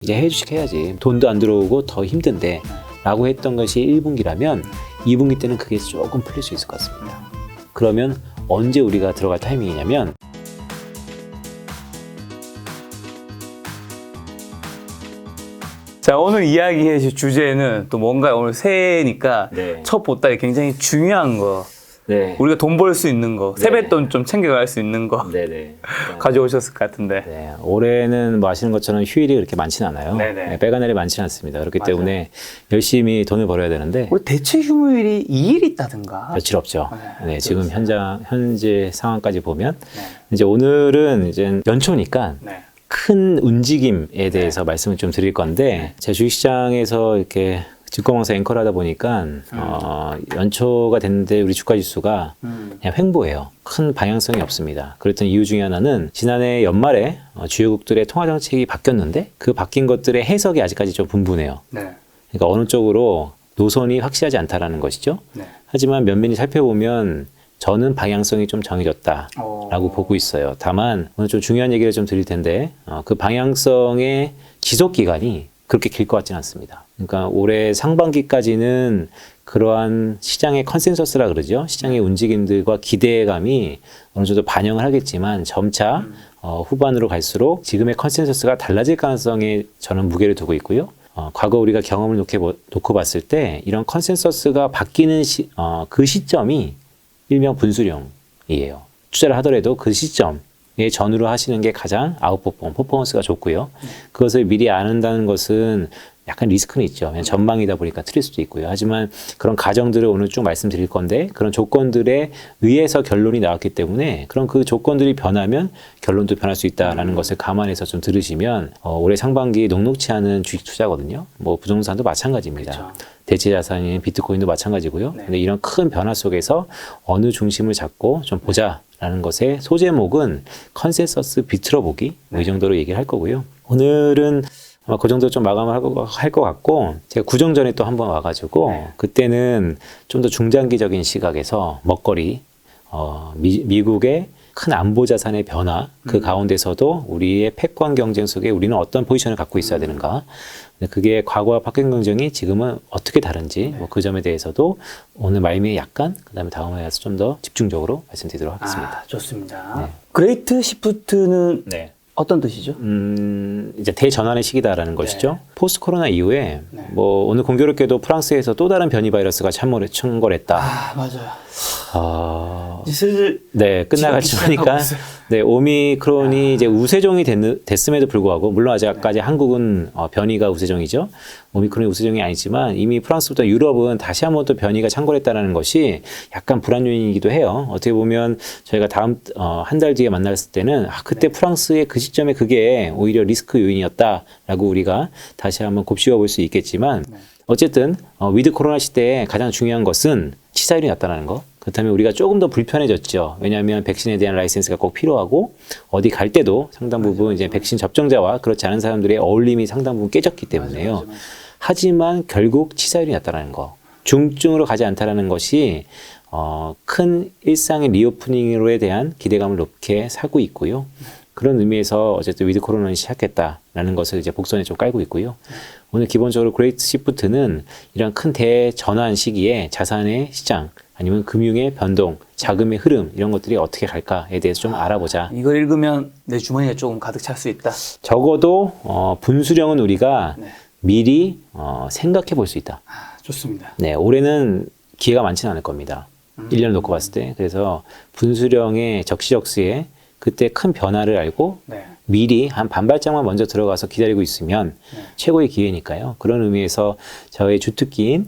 이제 해외주식 해야지. 돈도 안 들어오고 더 힘든데 라고 했던 것이 1분기라면 2분기 때는 그게 조금 풀릴 수 있을 것 같습니다. 그러면 언제 우리가 들어갈 타이밍이냐면 자, 오늘 이야기해 주실 주제는 또 뭔가 오늘 새해니까 네. 첫 보따리 굉장히 중요한 거. 네. 우리가 돈 벌 수 있는 거, 네. 세뱃돈 좀 챙겨갈 수 있는 거 네네. 가져오셨을 것 같은데. 네. 올해는 뭐 아시는 것처럼 휴일이 그렇게 많지는 않아요. 네네. 네, 빼가 날이 많지는 않습니다. 그렇기 맞아요. 때문에 열심히 돈을 벌어야 되는데 우리 대체 휴무일이 2일 있다든가. 며칠 없죠. 네, 네, 지금 현재 상황까지 보면 네. 이제 오늘은 이제 연초니까 네. 큰 움직임에 대해서 말씀을 좀 드릴 건데 제 주식시장에서 이렇게 증권왕사 앵커를 하다 보니까 연초가 됐는데 우리 주가 지수가 그냥 횡보해요. 큰 방향성이 없습니다. 그랬던 이유 중에 하나는 지난해 연말에 주요국들의 통화정책이 바뀌었는데 그 바뀐 것들의 해석이 아직까지 좀 분분해요. 네. 그러니까 어느 쪽으로 노선이 확실하지 않다라는 것이죠. 네. 하지만 면밀히 살펴보면 저는 방향성이 좀 정해졌다라고 보고 있어요. 다만 오늘 좀 중요한 얘기를 좀 드릴 텐데 그 방향성의 지속 기간이 그렇게 길 것 같지는 않습니다. 그러니까 올해 상반기까지는 그러한 시장의 컨센서스라 그러죠. 시장의 움직임들과 기대감이 어느 정도 반영을 하겠지만 점차 후반으로 갈수록 지금의 컨센서스가 달라질 가능성에 저는 무게를 두고 있고요. 과거 우리가 경험을 놓고 봤을 때 이런 컨센서스가 바뀌는 그 시점이 일명 분수령이에요. 투자를 하더라도 그 시점에 전후로 하시는 게 가장 퍼포먼스가 좋고요. 그것을 미리 아는다는 것은 약간 리스크는 있죠. 그냥 전망이다 보니까 틀릴 수도 있고요. 하지만 그런 가정들을 오늘 쭉 말씀드릴 건데 그런 조건들에 의해서 결론이 나왔기 때문에 그런 그 조건들이 변하면 결론도 변할 수 있다는 것을 감안해서 좀 들으시면 올해 상반기 녹록치 않은 주식 투자거든요. 뭐 부동산도 마찬가지입니다. 그렇죠. 대체 자산인 비트코인도 마찬가지고요. 네. 근데 이런 큰 변화 속에서 어느 중심을 잡고 좀 보자라는 것의 소제목은 컨센서스 비틀어 보기 뭐 이 정도로 얘기를 할 거고요. 오늘은 아마 그 정도 좀 마감을 할 것 같고 제가 구정 전에 또 한번 와가지고 네. 그때는 좀 더 중장기적인 시각에서 먹거리 미국의 큰 안보 자산의 변화 그 가운데서도 우리의 패권 경쟁 속에 우리는 어떤 포지션을 갖고 있어야 되는가 그게 과거와 패권 경쟁이 지금은 어떻게 다른지 뭐 그 점에 대해서도 오늘 말미에 약간 그다음에 다음에 가서 좀 더 집중적으로 말씀드리도록 하겠습니다. 좋습니다. 네. 그레이트 시프트는 네. 어떤 뜻이죠? 이제 대전환의 시기다라는 것이죠. 포스트 코로나 이후에 뭐 오늘 공교롭게도 프랑스에서 또 다른 변이 바이러스가 참궐했다. 맞아요. 슬슬 네, 끝나갈지 하니까 네, 오미크론이 이제 우세종이 됐음에도 불구하고 물론 아직까지 한국은 변이가 우세종이죠. 오미크론이 우세종이 아니지만 이미 프랑스부터 유럽은 다시 한번 또 변이가 창궐했다는 것이 약간 불안 요인이기도 해요. 어떻게 보면 저희가 다음 한 달 뒤에 만났을 때는 그때 프랑스의 그 시점에 그게 오히려 리스크 요인이었다라고 우리가 다시 한번 곱씹어 볼 수 있겠지만 어쨌든 위드 코로나 시대에 가장 중요한 것은 치사율이 낮다는 거. 그렇다면 우리가 조금 더 불편해졌죠. 왜냐하면 백신에 대한 라이센스가 꼭 필요하고 어디 갈 때도 상당 부분 이제 백신 접종자와 그렇지 않은 사람들의 어울림이 상당 부분 깨졌기 때문에요. 하지만 결국 치사율이 낮다는 거. 중증으로 가지 않다라는 것이 큰 일상의 리오프닝으로에 대한 기대감을 높게 사고 있고요. 그런 의미에서 어쨌든 위드 코로나는 시작했다라는 것을 이제 복선에 좀 깔고 있고요. 오늘 기본적으로 그레이트 시프트는 이런 큰 대전환 시기에 자산의 시장 아니면 금융의 변동, 자금의 흐름 이런 것들이 어떻게 갈까에 대해서 좀 알아보자. 이걸 읽으면 내 주머니가 조금 가득 찰 수 있다. 적어도 분수령은 우리가 미리 생각해 볼 수 있다. 좋습니다. 네, 올해는 기회가 많지는 않을 겁니다. 1년을 놓고 봤을 때. 그래서 분수령의 적시적소에 그때 큰 변화를 알고 미리 한 반발짝만 먼저 들어가서 기다리고 있으면 최고의 기회니까요. 그런 의미에서 저의 주특기인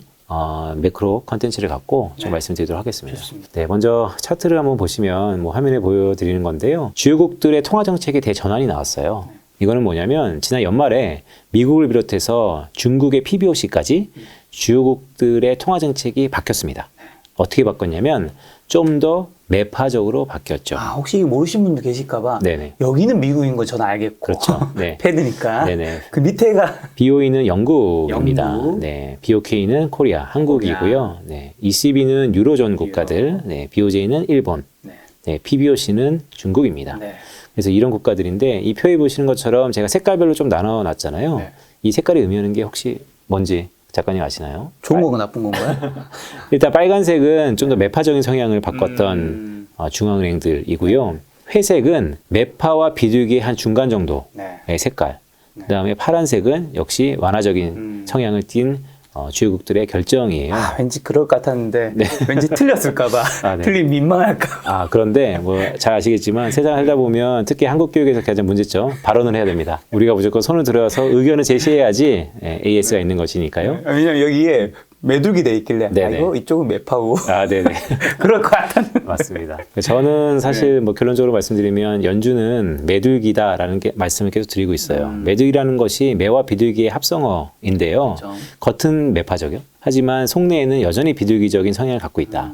매크로 컨텐츠를 갖고 좀 말씀드리도록 하겠습니다. 좋습니다. 네, 먼저 차트를 한번 보시면 뭐 화면에 보여드리는 건데요. 주요국들의 통화정책의 대전환이 나왔어요. 이거는 뭐냐면 지난 연말에 미국을 비롯해서 중국의 PBOC까지 주요국들의 통화정책이 바뀌었습니다. 어떻게 바꿨냐면 좀 더 매파적으로 바뀌었죠. 혹시 모르신 분도 계실까봐 네네. 여기는 미국인 거 저는 알겠고 그렇죠. 네. 패드니까 네네. 그 밑에가 BOE는 영국입니다. 영국. 네. BOK는 코리아, 한국이고요. 네. ECB는 유로존 국가들, 네. BOJ는 일본, 네. PBOC는 중국입니다. 그래서 이런 국가들인데 이 표에 보시는 것처럼 제가 색깔별로 좀 나눠놨잖아요. 네. 이 색깔이 의미하는 게 혹시 뭔지 작가님 아시나요? 좋은 건가 나쁜 건가요? 일단 빨간색은 좀 더 매파적인 성향을 바꿨던 중앙은행들이고요. 회색은 매파와 비둘기의 한 중간 정도의 네. 색깔. 그다음에 파란색은 역시 완화적인 성향을 띈 주요국들의 결정이에요. 아, 왠지 그럴 것 같았는데 네. 왠지 틀렸을까봐 아, 네. 틀린 민망할까. 그런데 뭐 잘 아시겠지만 세상 살다 보면 특히 한국 교육에서 가장 문제점 발언을 해야 됩니다. 우리가 무조건 손을 들어서 의견을 제시해야지 AS가 있는 것이니까요. 왜냐면 여기에 매둘기 돼 있길래 네네. 이거 이쪽은 매파고 네네. 그럴 것 같았는데. 맞습니다. 저는 사실 뭐 결론적으로 말씀드리면 연주는 매둘기다라는 게 말씀을 계속 드리고 있어요. 매둘기라는 것이 매와 비둘기의 합성어인데요. 그렇죠. 겉은 매파적이요. 하지만 속내에는 여전히 비둘기적인 성향을 갖고 있다.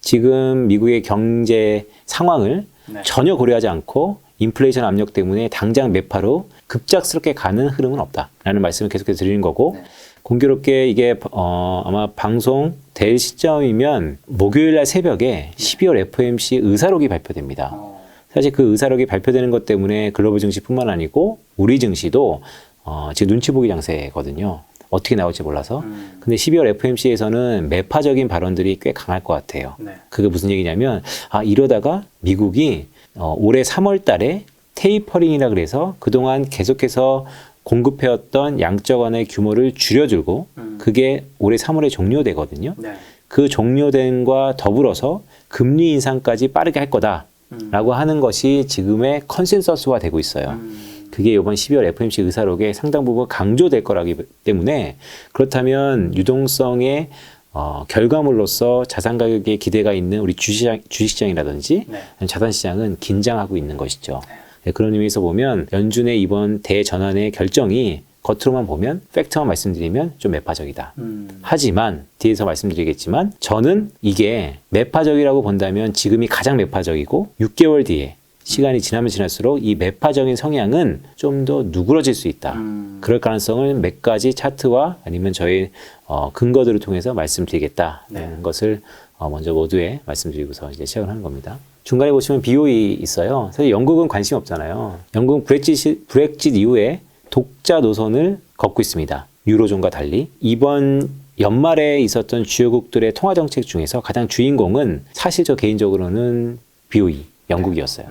지금 미국의 경제 상황을 네. 전혀 고려하지 않고 인플레이션 압력 때문에 당장 매파로 급작스럽게 가는 흐름은 없다라는 말씀을 계속해서 드리는 거고 공교롭게 이게 아마 방송 될 시점이면 목요일 날 새벽에 12월 FOMC 의사록이 발표됩니다. 사실 그 의사록이 발표되는 것 때문에 글로벌 증시뿐만 아니고 우리 증시도 지금 눈치 보기 장세거든요. 어떻게 나올지 몰라서. 근데 12월 FOMC에서는 매파적인 발언들이 꽤 강할 것 같아요. 네. 그게 무슨 얘기냐면 이러다가 미국이 올해 3월 달에 테이퍼링이라 그래서 그동안 계속해서 공급해왔던 양적 완화의 규모를 줄여들고 그게 올해 3월에 종료되거든요. 네. 그 종료된과 더불어서 금리 인상까지 빠르게 할 거다라고 하는 것이 지금의 컨센서스화 되고 있어요. 그게 이번 12월 FOMC 의사록에 상당 부분 강조될 거라기 때문에 그렇다면 유동성의 결과물로서 자산 가격에 기대가 있는 우리 주식시장이라든지 네. 자산시장은 긴장하고 있는 것이죠. 네, 그런 의미에서 보면 연준의 이번 대전환의 결정이 겉으로만 보면 팩트만 말씀드리면 좀 매파적이다. 하지만 뒤에서 말씀드리겠지만 저는 이게 매파적이라고 본다면 지금이 가장 매파적이고 6개월 뒤에 시간이 지나면 지날수록 이 매파적인 성향은 좀 더 누그러질 수 있다. 그럴 가능성을 몇 가지 차트와 아니면 저희 근거들을 통해서 말씀드리겠다는 것을 먼저 모두에 말씀드리고서 이제 시작을 하는 겁니다. 중간에 보시면 BOE 있어요. 사실 영국은 관심 없잖아요. 영국은 브렉짓 이후에 독자 노선을 걷고 있습니다. 유로존과 달리. 이번 연말에 있었던 주요국들의 통화정책 중에서 가장 주인공은 사실 저 개인적으로는 BOE, 영국이었어요.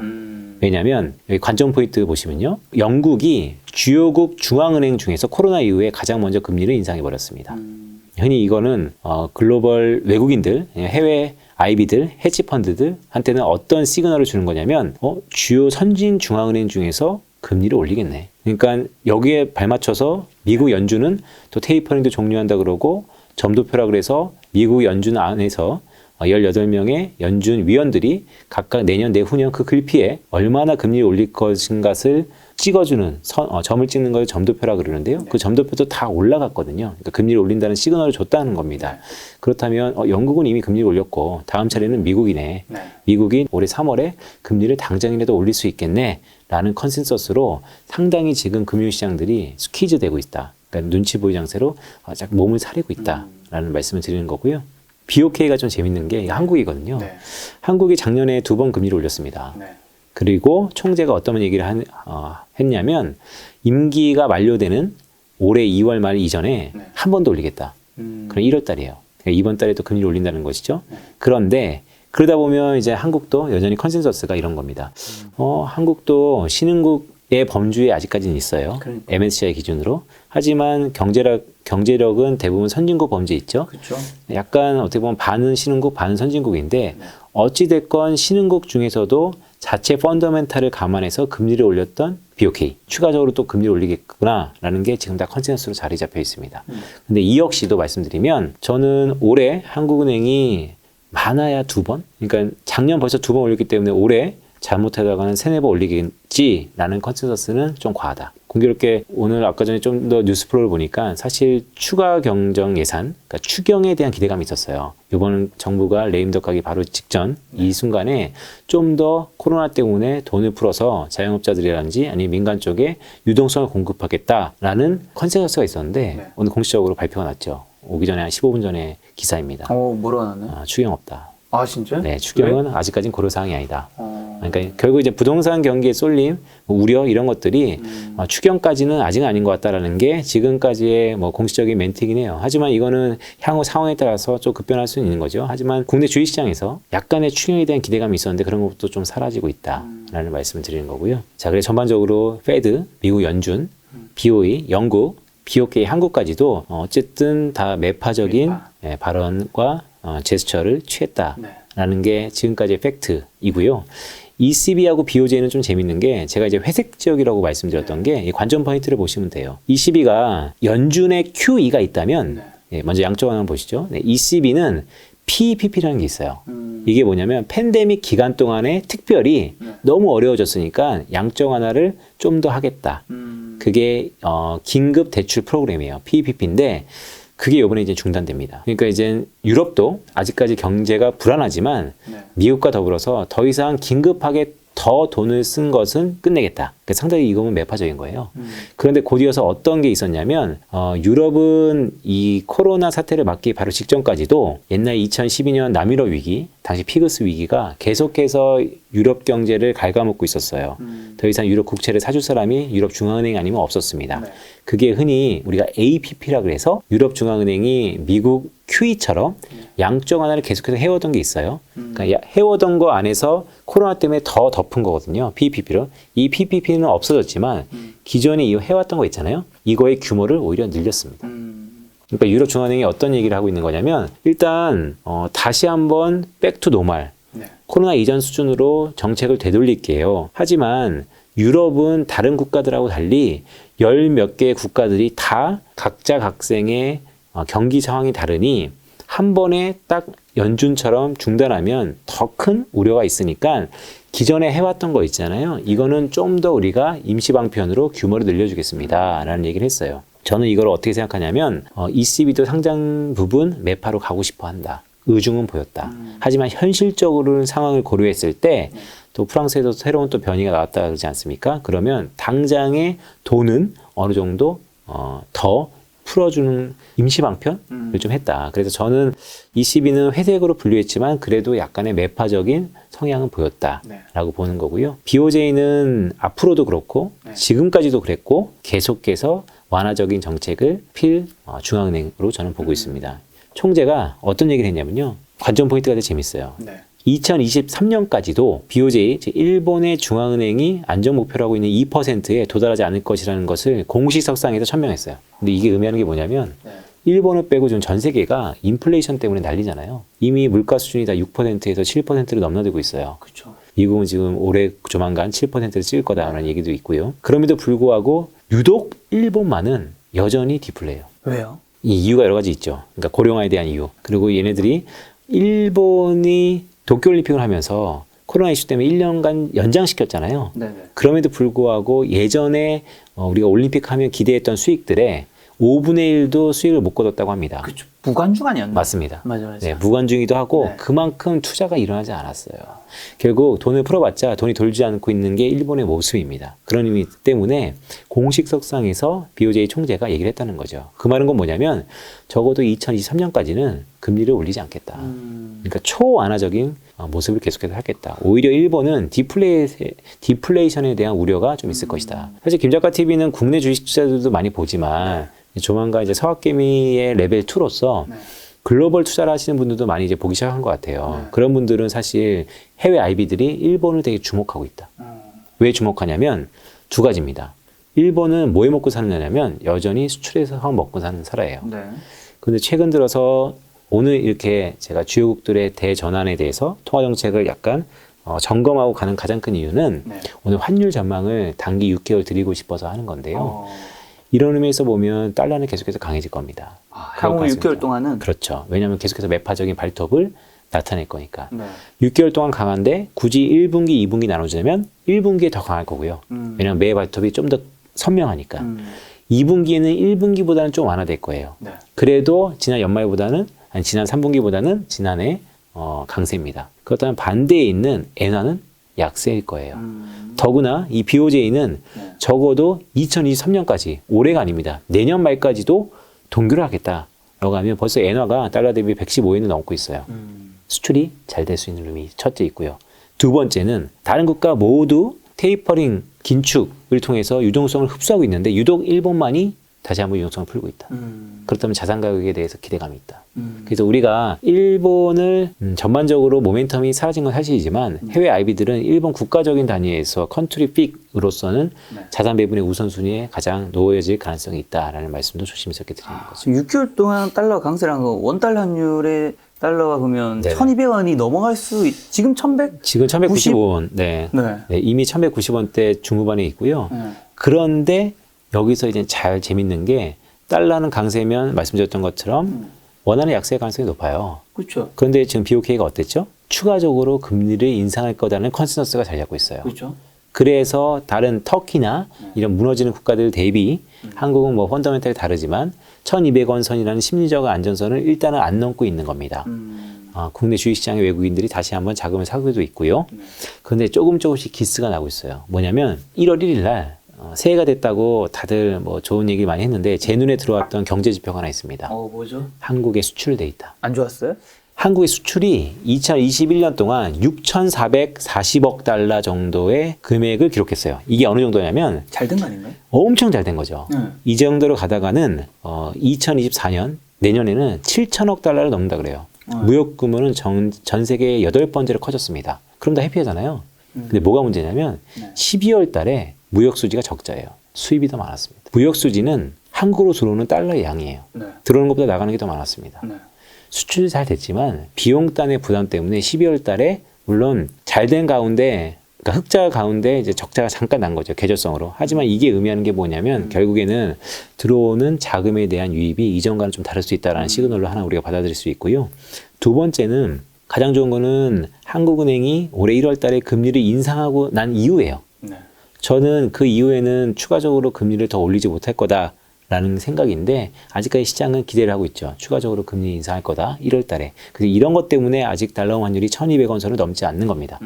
왜냐하면 여기 관점 포인트 보시면요. 영국이 주요국 중앙은행 중에서 코로나 이후에 가장 먼저 금리를 인상해버렸습니다. 흔히 이거는 글로벌 외국인들, 해외 IB들, 헤지펀드들 한테는 어떤 시그널을 주는 거냐면 주요 선진 중앙은행 중에서 금리를 올리겠네. 그러니까 여기에 발맞춰서 미국 연준은 또 테이퍼링도 종료한다 그러고 점도표라 그래서 미국 연준 안에서 18명의 연준 위원들이 각각 내년 내후년 그 글피에 얼마나 금리를 올릴 것인가를 찍어주는 점을 찍는 걸 점도표라 그러는데요. 그 점도표도 다 올라갔거든요. 그러니까 금리를 올린다는 시그널을 줬다는 겁니다. 그렇다면 영국은 이미 금리를 올렸고 다음 차례는 미국이네. 미국이 올해 3월에 금리를 당장이라도 올릴 수 있겠네 라는 컨센서스로 상당히 지금 금융시장들이 스퀴즈 되고 있다. 그러니까 눈치 보이 장세로 몸을 사리고 있다라는 말씀을 드리는 거고요. BOK가 좀 재밌는 게 한국이거든요. 한국이 작년에 2번 금리를 올렸습니다. 그리고 총재가 어떤 얘기를 했냐면 임기가 만료되는 올해 2월 말 이전에 한 번 더 올리겠다. 그럼 1월 달이에요. 그러니까 이번 달에 또 금리를 올린다는 것이죠. 그런데 그러다 보면 이제 한국도 여전히 컨센서스가 이런 겁니다. 한국도 신흥국의 범주에 아직까지는 있어요. MSCI 기준으로. 하지만 경제력은 대부분 선진국 범주에 있죠. 그렇죠. 약간 어떻게 보면 반은 신흥국, 반은 선진국인데 어찌됐건 신흥국 중에서도 자체 펀더멘탈을 감안해서 금리를 올렸던 BOK. 추가적으로 또 금리를 올리겠구나라는 게 지금 다 컨센서스로 자리 잡혀 있습니다. 근데 이 역시도 말씀드리면 저는 올해 한국은행이 많아야 2번? 그러니까 작년 벌써 2번 올렸기 때문에 올해 잘못하다가는 3-4번 올리겠지라는 컨센서스는 좀 과하다. 공교롭게 오늘 아까 전에 좀 더 뉴스플로를 보니까 사실 추가 경정 예산, 그러니까 추경에 대한 기대감이 있었어요. 이번 정부가 레임덕 가기 바로 직전 이 순간에 좀 더 코로나 때문에 돈을 풀어서 자영업자들이라든지 아니면 민간 쪽에 유동성을 공급하겠다라는 컨센서스가 있었는데 오늘 공식적으로 발표가 났죠. 오기 전에 한 15분 전에 기사입니다. 뭐라고 나왔나요? 추경 없다. 아 진짜? 네, 추경은 아직까지는 고려사항이 아니다. 그러니까 결국 이제 부동산 경기에 쏠림, 뭐 우려 이런 것들이 추경까지는 아직은 아닌 것 같다라는 게 지금까지의 뭐 공식적인 멘트이긴 해요. 하지만 이거는 향후 상황에 따라서 좀 급변할 수는 있는 거죠. 하지만 국내 주식시장에서 약간의 추경에 대한 기대감이 있었는데 그런 것도 좀 사라지고 있다라는 말씀을 드리는 거고요. 자, 그래서 전반적으로 페드, 미국 연준, BOE, 영국, BOK 한국까지도 어쨌든 다 매파적인 발언과 제스처를 취했다라는 게 지금까지의 팩트이고요. ECB하고 BOJ는 좀 재밌는 게 제가 이제 회색 지역이라고 말씀드렸던 게 이 관전 포인트를 보시면 돼요. ECB가 연준의 QE가 있다면 먼저 양쪽 하나 보시죠. ECB는 PEPP라는 게 있어요. 이게 뭐냐면 팬데믹 기간 동안에 특별히 너무 어려워졌으니까 양적 완화를 좀 더 하겠다. 그게 긴급 대출 프로그램이에요. PEPP인데 그게 이번에 이제 중단됩니다. 그러니까 이제 유럽도 아직까지 경제가 불안하지만 미국과 더불어서 더 이상 긴급하게 더 돈을 쓴 것은 끝내겠다. 그러니까 상당히 이거는 매파적인 거예요. 그런데 곧이어서 어떤 게 있었냐면 유럽은 이 코로나 사태를 맞기 바로 직전까지도 옛날 2012년 남유럽 위기, 당시 피그스 위기가 계속해서 유럽 경제를 갉아먹고 있었어요. 더 이상 유럽 국채를 사줄 사람이 유럽 중앙은행 아니면 없었습니다. 그게 흔히 우리가 APP라 그래서 유럽 중앙은행이 미국 QE처럼 양적 완화를 계속해서 해오던 게 있어요. 그러니까 해오던 거 안에서 코로나 때문에 더 덮은 거거든요. PPP로. 이 PPP는 없어졌지만 기존에 이 해왔던 거 있잖아요. 이거의 규모를 오히려 늘렸습니다. 그러니까 유럽 중앙은행이 어떤 얘기를 하고 있는 거냐면 일단 다시 한번 백투 노멀 코로나 이전 수준으로 정책을 되돌릴게요. 하지만 유럽은 다른 국가들하고 달리 열 몇 개의 국가들이 다 각자 각생의 경기 상황이 다르니 한 번에 딱 연준처럼 중단하면 더 큰 우려가 있으니까 기존에 해왔던 거 있잖아요. 이거는 좀 더 우리가 임시방편으로 규모를 늘려주겠습니다. 라는 얘기를 했어요. 저는 이걸 어떻게 생각하냐면 ECB도 상당 부분 매파로 가고 싶어 한다. 의중은 보였다. 하지만 현실적으로는 상황을 고려했을 때 또 프랑스에도 새로운 또 변이가 나왔다 그러지 않습니까? 그러면 당장의 돈은 어느 정도 더 풀어주는 임시방편을 좀 했다. 그래서 저는 ECB는 회색으로 분류했지만 그래도 약간의 매파적인 성향은 보였다라고 보는 거고요. BOJ는 앞으로도 그렇고 지금까지도 그랬고 계속해서 완화적인 정책을 필 중앙은행으로 저는 보고 있습니다. 총재가 어떤 얘기를 했냐면요. 관전 포인트가 되게 재밌어요. 2023년까지도 BOJ, 일본의 중앙은행이 안정 목표로 하고 있는 2%에 도달하지 않을 것이라는 것을 공식 석상에서 천명했어요. 근데 이게 의미하는 게 뭐냐면 일본을 빼고 지금 전 세계가 인플레이션 때문에 난리잖아요. 이미 물가 수준이 다 6%에서 7%로 넘나들고 있어요. 그렇죠. 미국은 지금 올해 조만간 7%를 찍을 거다라는 얘기도 있고요. 그럼에도 불구하고 유독 일본만은 여전히 디플레예요. 왜요? 이 이유가 여러 가지 있죠. 그러니까 고령화에 대한 이유. 그리고 얘네들이 일본이 도쿄올림픽을 하면서 코로나 이슈 때문에 1년간 연장시켰잖아요. 네네. 그럼에도 불구하고 예전에 우리가 올림픽 하면 기대했던 수익들의 5분의 1도 수익을 못 거뒀다고 합니다. 그렇죠. 무관중 아니었나요? 맞습니다. 맞아요. 네, 무관중이기도 하고 네. 그만큼 투자가 일어나지 않았어요. 결국 돈을 풀어봤자 돈이 돌지 않고 있는 게 일본의 모습입니다. 그런 의미 때문에 공식 석상에서 BOJ 총재가 얘기를 했다는 거죠. 그 말은 건 뭐냐면 적어도 2023년까지는 금리를 올리지 않겠다. 그러니까 초완화적인 모습을 계속해서 하겠다. 오히려 일본은 디플레이션에 대한 우려가 좀 있을 것이다. 사실 김작가 TV는 국내 주식 투자들도 많이 보지만 조만간 이제 서학개미의 레벨 2로서 글로벌 투자를 하시는 분들도 많이 이제 보기 시작한 것 같아요. 그런 분들은 사실 해외 IB들이 일본을 되게 주목하고 있다. 왜 주목하냐면 두 가지입니다. 일본은 뭐에 먹고 사는 나라냐면 여전히 수출해서 먹고 사는 나라예요. 네. 근데 최근 들어서 오늘 이렇게 제가 주요국들의 대전환에 대해서 통화정책을 약간 점검하고 가는 가장 큰 이유는 오늘 환율 전망을 단기 6개월 드리고 싶어서 하는 건데요. 이런 의미에서 보면 달러는 계속해서 강해질 겁니다. 향후 6개월 동안은? 그렇죠. 왜냐하면 계속해서 매파적인 발톱을 나타낼 거니까. 네. 6개월 동안 강한데 굳이 1분기, 2분기 나눠주면 1분기에 더 강할 거고요. 왜냐하면 매 발톱이 좀 더 선명하니까. 2분기에는 1분기보다는 좀 완화될 거예요. 네. 그래도 지난 연말보다는 아니 지난 3분기보다는 지난해 강세입니다. 그렇다면 반대에 있는 엔화는 약세일 거예요. 더구나 이 BOJ는 적어도 2023년까지 올해가 아닙니다. 내년 말까지도 동결을 하겠다라고 하면 벌써 엔화가 달러 대비 115엔을 넘고 있어요. 수출이 잘 될 수 있는 의미 첫째 있고요. 두 번째는 다른 국가 모두 테이퍼링 긴축을 통해서 유동성을 흡수하고 있는데 유독 일본만이 다시 한번 유동성을 풀고 있다. 그렇다면 자산 가격에 대해서 기대감이 있다. 그래서 우리가 일본을 전반적으로 모멘텀이 사라진 건 사실이지만 해외 IB들은 일본 국가적인 단위에서 컨트리 픽으로서는 자산 배분의 우선순위에 가장 놓여질 가능성이 있다라는 말씀도 조심스럽게 드리는 거죠. 지금 6개월 동안 달러 강세란 거 원달러 환율의 달러가 그러면 네. 1,200원이 넘어갈 수 지금 1,100? 지금 1195원, 네. 네. 이미 1190원대 중후반에 있고요. 그런데 여기서 이제 잘 재밌는 게 달러는 강세면 말씀드렸던 것처럼 원화는 약세의 가능성이 높아요. 그렇죠. 그런데 지금 BOK가 어땠죠? 추가적으로 금리를 인상할 거다는 컨센서스가 잘 잡고 있어요. 그렇죠. 그래서 다른 터키나 이런 무너지는 국가들 대비 한국은 뭐 펀더멘탈이 다르지만 1200원 선이라는 심리적 안전선을 일단은 안 넘고 있는 겁니다. 국내 주식시장의 외국인들이 다시 한번 자금을 사고도 있고요. 그런데 조금씩 기스가 나고 있어요. 뭐냐면 1월 1일 날 새해가 됐다고 다들 뭐 좋은 얘기 많이 했는데 제 눈에 들어왔던 경제 지표가 하나 있습니다. 뭐죠? 한국의 수출 데이터. 안 좋았어요? 한국의 수출이 2021년 동안 6,440억 달러 정도의 금액을 기록했어요. 이게 어느 정도냐면 잘 된 거 아닌가요? 엄청 잘 된 거죠. 이 정도로 가다가는 2024년 내년에는 7천억 달러를 넘는다 그래요. 무역 규모는 전 세계 8번째로 커졌습니다. 그럼 다 해피하잖아요. 근데 뭐가 문제냐면 12월 달에 무역 수지가 적자예요. 수입이 더 많았습니다. 무역 수지는 한국으로 들어오는 달러의 양이에요. 들어오는 것보다 나가는 게 더 많았습니다. 수출이 잘 됐지만 비용단의 부담 때문에 12월 달에 물론 잘 된 가운데 그러니까 흑자 가운데 이제 적자가 잠깐 난 거죠. 계절성으로. 하지만 이게 의미하는 게 뭐냐면 결국에는 들어오는 자금에 대한 유입이 이전과는 좀 다를 수 있다는 시그널로 하나 우리가 받아들일 수 있고요. 두 번째는 가장 좋은 거는 한국은행이 올해 1월 달에 금리를 인상하고 난 이후예요. 저는 그 이후에는 추가적으로 금리를 더 올리지 못할 거다라는 생각인데 아직까지 시장은 기대를 하고 있죠. 추가적으로 금리 인상할 거다. 1월 달에. 그래서 이런 것 때문에 아직 달러 환율이 1200원 선을 넘지 않는 겁니다.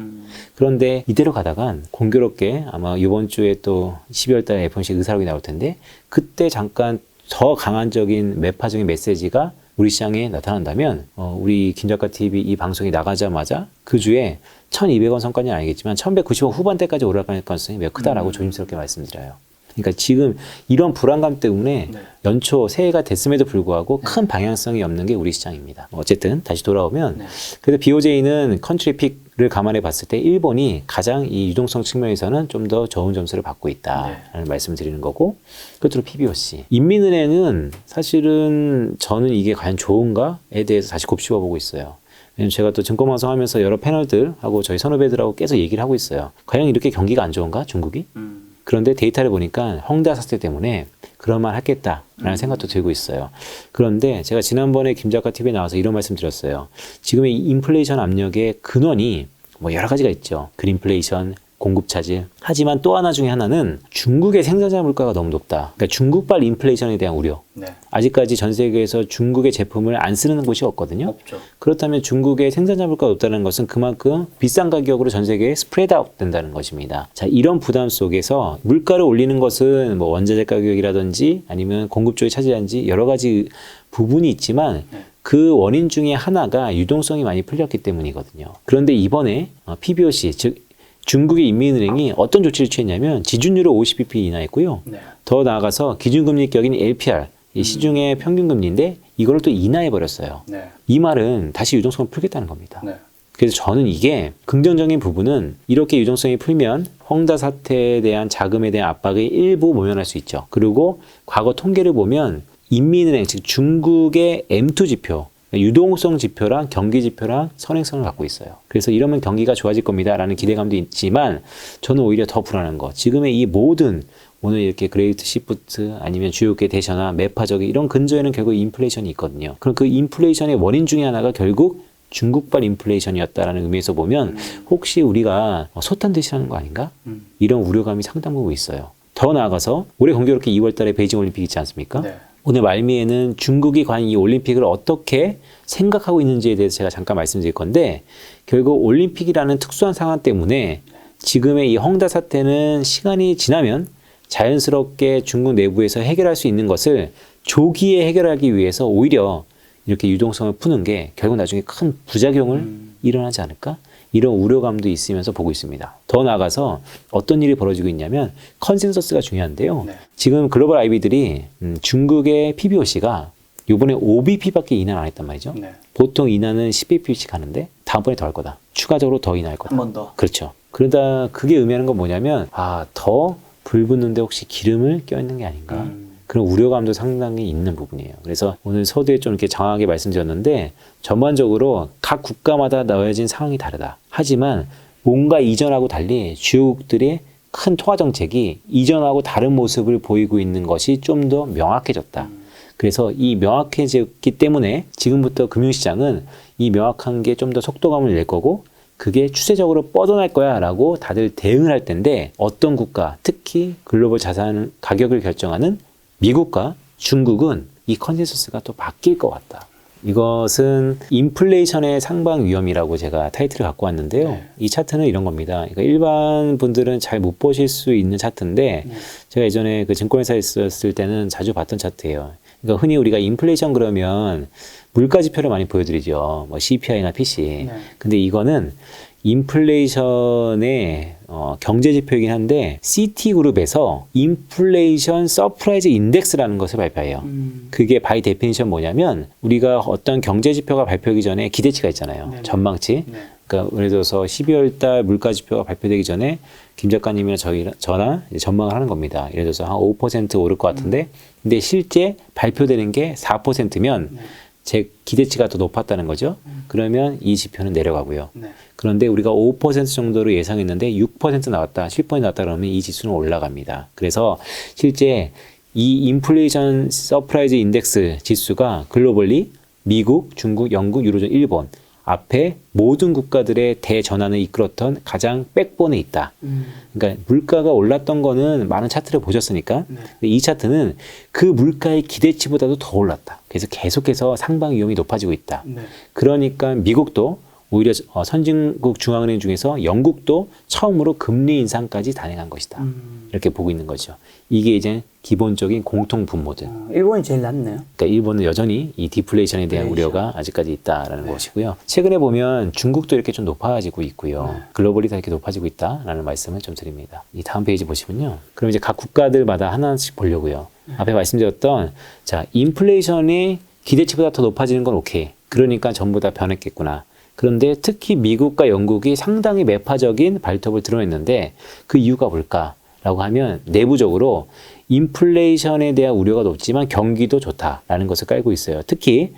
그런데 이대로 가다간 공교롭게 아마 이번 주에 또 12월 달에 FOMC 의사록이 나올 텐데 그때 잠깐 더 강한적인 매파적인 메시지가 우리 시장에 나타난다면 우리 김작가 TV 이 방송이 나가자마자 그 주에 1200원 선까지는 아니겠지만 1190원 후반대까지 올라갈 가능성이 매우 크다라고 조심스럽게 말씀드려요. 그러니까 지금 이런 불안감 때문에 연초 새해가 됐음에도 불구하고 큰 방향성이 없는 게 우리 시장입니다. 어쨌든 다시 돌아오면 그래서 BOJ는 컨트리 픽을 감안해 봤을 때 일본이 가장 이 유동성 측면에서는 좀 더 좋은 점수를 받고 있다라는 말씀을 드리는 거고 끝으로 PBOC. 인민은행은 사실은 저는 이게 과연 좋은가에 대해서 다시 곱씹어 보고 있어요. 왜냐면 제가 또 증권방송 하면서 여러 패널들하고 저희 선후배들하고 계속 얘기를 하고 있어요. 과연 이렇게 경기가 안 좋은가 중국이? 그런데 데이터를 보니까 헝다 사태 때문에 그럴만 하겠다라는 생각도 들고 있어요. 그런데 제가 지난번에 김작가 TV에 나와서 이런 말씀 드렸어요. 지금의 인플레이션 압력의 근원이 뭐 여러 가지가 있죠. 그린플레이션, 공급 차질. 하지만 또 하나 중에 하나는 중국의 생산자 물가가 너무 높다. 그러니까 중국발 인플레이션에 대한 우려. 아직까지 전 세계에서 중국의 제품을 안 쓰는 곳이 없거든요. 없죠. 그렇다면 중국의 생산자 물가가 높다는 것은 그만큼 비싼 가격으로 전 세계에 스프레드 아웃 된다는 것입니다. 자, 이런 부담 속에서 물가를 올리는 것은 뭐 원자재 가격이라든지 아니면 공급 쪽에 차지하는지 여러 가지 부분이 있지만 그 원인 중에 하나가 유동성이 많이 풀렸기 때문이거든요. 그런데 이번에 PBOC, 즉 중국의 인민은행이 어떤 조치를 취했냐면 지준율을 50bp 인하했고요. 더 나아가서 기준금리격인 LPR, 이 시중의 평균금리인데 이걸 또 인하해버렸어요. 이 말은 다시 유동성을 풀겠다는 겁니다. 그래서 저는 이게 긍정적인 부분은 이렇게 유동성이 풀면 헝다 사태에 대한 자금에 대한 압박이 일부 모면할 수 있죠. 그리고 과거 통계를 보면 인민은행, 즉 중국의 M2 지표, 유동성 지표랑 경기 지표랑 선행성을 갖고 있어요. 그래서 이러면 경기가 좋아질 겁니다라는 기대감도 있지만 저는 오히려 더 불안한 거. 지금의 이 모든 오늘 이렇게 그레이트 시프트 아니면 주요계 대셔나 매파적인 이런 근저에는 결국 인플레이션이 있거든요. 그럼 그 인플레이션의 원인 중에 하나가 결국 중국발 인플레이션이었다라는 의미에서 보면 혹시 우리가 소탄대실하는 거 아닌가? 이런 우려감이 상당 부분 있어요. 더 나아가서 올해 공교롭게 2월 달에 베이징 올림픽 있지 않습니까? 오늘 말미에는 중국이 과연 이 올림픽을 어떻게 생각하고 있는지에 대해서 제가 잠깐 말씀드릴 건데 결국 올림픽이라는 특수한 상황 때문에 지금의 이 헝다 사태는 시간이 지나면 자연스럽게 중국 내부에서 해결할 수 있는 것을 조기에 해결하기 위해서 오히려 이렇게 유동성을 푸는 게 결국 나중에 큰 부작용을 일어나지 않을까? 이런 우려감도 있으면서 보고 있습니다. 더 나아가서 어떤 일이 벌어지고 있냐면 컨센서스가 중요한데요. 네. 지금 글로벌 IB들이 중국의 PBOC가 이번에 5bp밖에 인하 안 했단 말이죠. 네. 보통 인하는 10bp씩 하는데 다음번에 더 할 거다. 추가적으로 더 인하할 거다. 한 번 더. 그렇죠. 그러다 그게 의미하는 건 뭐냐면 더 불 붙는데 혹시 기름을 껴있는 게 아닌가. 그런 우려감도 상당히 있는 부분이에요. 그래서 오늘 서두에 좀 이렇게 장하게 말씀드렸는데 전반적으로 각 국가마다 넣어진 상황이 다르다. 하지만 뭔가 이전하고 달리 주요국들의 큰 통화 정책이 이전하고 다른 모습을 보이고 있는 것이 좀 더 명확해졌다. 그래서 이 명확해졌기 때문에 지금부터 금융시장은 이 명확한 게 좀 더 속도감을 낼 거고 그게 추세적으로 뻗어날 거야 라고 다들 대응을 할 텐데 어떤 국가, 특히 글로벌 자산 가격을 결정하는 미국과 중국은 이 컨센서스가 또 바뀔 것 같다. 이것은 인플레이션의 상방 위험이라고 제가 타이틀을 갖고 왔는데요. 네. 이 차트는 이런 겁니다. 그러니까 일반 분들은 잘 못 보실 수 있는 차트인데 제가 예전에 그 증권회사에 있었을 때는 자주 봤던 차트예요. 그러니까 흔히 우리가 인플레이션 그러면 물가 지표를 많이 보여드리죠. 뭐 CPI나 PC. 네. 근데 이거는 인플레이션의 경제 지표이긴 한데 CT그룹에서 인플레이션 서프라이즈 인덱스라는 것을 발표해요. 그게 바이 데피니션 뭐냐면 우리가 어떤 경제 지표가 발표하기 전에 기대치가 있잖아요. 네네. 전망치. 네. 그러니까 예를 들어서 12월 달 물가 지표가 발표되기 전에 김 작가님이나 저나 이제 전망을 하는 겁니다. 예를 들어서 한 5% 오를 것 같은데 근데 실제 발표되는 게 4%면 제 기대치가 더 높았다는 거죠. 그러면 이 지표는 내려가고요. 네. 그런데 우리가 5% 정도로 예상했는데 6% 나왔다, 10% 나왔다 그러면 이 지수는 올라갑니다. 그래서 실제 이 인플레이션 서프라이즈 인덱스 지수가 글로벌리 미국, 중국, 영국, 유로존, 일본 앞에 모든 국가들의 대전환을 이끌었던 가장 백본에 있다. 그러니까 물가가 올랐던 거는 많은 차트를 보셨으니까 근데 이 차트는 그 물가의 기대치보다도 더 올랐다. 그래서 계속해서 상방 위험이 높아지고 있다. 네. 그러니까 미국도 오히려 선진국 중앙은행 중에서 영국도 처음으로 금리 인상까지 단행한 것이다. 이렇게 보고 있는 거죠. 이게 이제 기본적인 공통 분모들. 일본이 제일 낫네요. 그러니까 일본은 여전히 이 디플레이션에 대한 우려가 아직까지 있다라는 것이고요. 최근에 보면 중국도 이렇게 좀 높아지고 있고요. 글로벌이 다 이렇게 높아지고 있다라는 말씀을 좀 드립니다. 이 다음 페이지 보시면요. 그럼 이제 각 국가들마다 하나씩 보려고요. 앞에 말씀드렸던 자 인플레이션이 기대치보다 더 높아지는 건 오케이. 그러니까 전부 다 변했겠구나. 그런데 특히 미국과 영국이 상당히 매파적인 발톱을 드러냈는데 그 이유가 뭘까라고 하면 내부적으로 인플레이션에 대한 우려가 높지만 경기도 좋다라는 것을 깔고 있어요. 특히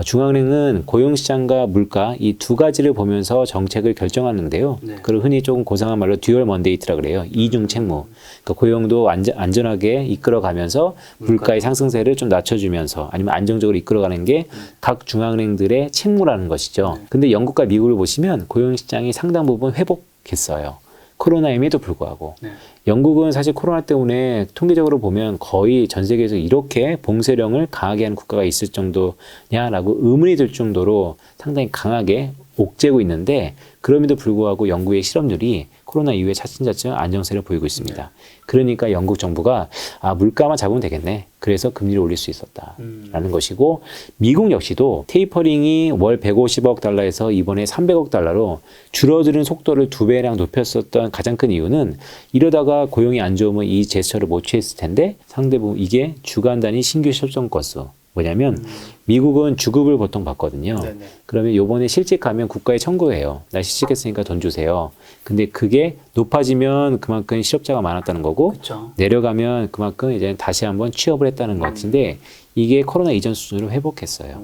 중앙은행은 고용시장과 물가 이 두 가지를 보면서 정책을 결정하는데요. 네. 그걸 흔히 조금 고상한 말로 듀얼 먼데이트라 그래요. 이중 책무. 그러니까 고용도 안전하게 이끌어가면서 물가의 상승세를 좀 낮춰주면서 아니면 안정적으로 이끌어가는 게 각 중앙은행들의 책무라는 것이죠. 근데 영국과 미국을 보시면 고용시장이 상당 부분 회복했어요. 코로나임에도 불구하고. 네. 영국은 사실 코로나 때문에 통계적으로 보면 거의 전 세계에서 이렇게 봉쇄령을 강하게 하는 국가가 있을 정도냐라고 의문이 들 정도로 상당히 강하게 옥죄고 있는데 그럼에도 불구하고 영국의 실업률이 코로나 이후에 차츰차츰 안정세를 보이고 있습니다. 그러니까 영국 정부가 물가만 잡으면 되겠네. 그래서 금리를 올릴 수 있었다라는 것이고 미국 역시도 테이퍼링이 월 150억 달러에서 이번에 300억 달러로 줄어드는 속도를 2배랑 높였었던 가장 큰 이유는 이러다가 고용이 안 좋으면 이 제스처를 못 취했을 텐데 상대부 이게 주간 단위 신규 실업자 건수 뭐냐면 미국은 주급을 보통 받거든요. 네네. 그러면 요번에 실직하면 국가에 청구해요. 나 실직했으니까 돈 주세요. 근데 그게 높아지면 그만큼 실업자가 많았다는 거고 그렇죠. 내려가면 그만큼 이제 다시 한번 취업을 했다는 것인데 이게 코로나 이전 수준으로 회복했어요.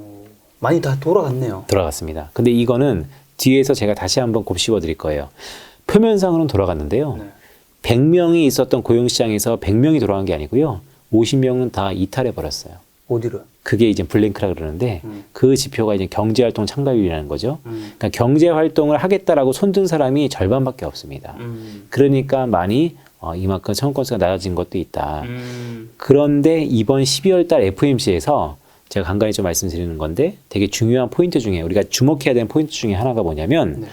많이 다 돌아갔네요. 돌아갔습니다. 근데 이거는 뒤에서 제가 다시 한번 곱씹어 드릴 거예요. 표면상으로는 돌아갔는데요. 네. 100명이 있었던 고용시장에서 100명이 돌아간 게 아니고요. 50명은 다 이탈해 버렸어요. 어디로? 그게 이제 블랭크라 그러는데 그 지표가 이제 경제활동 참가율이라는 거죠. 그러니까 경제활동을 하겠다라고 손든 사람이 절반밖에 없습니다. 그러니까 많이 이만큼 청구 건수가 낮아진 것도 있다. 그런데 이번 12월 달 FOMC에서 제가 간간히 좀 말씀드리는 건데 되게 중요한 포인트 중에 우리가 주목해야 되는 포인트 중에 하나가 뭐냐면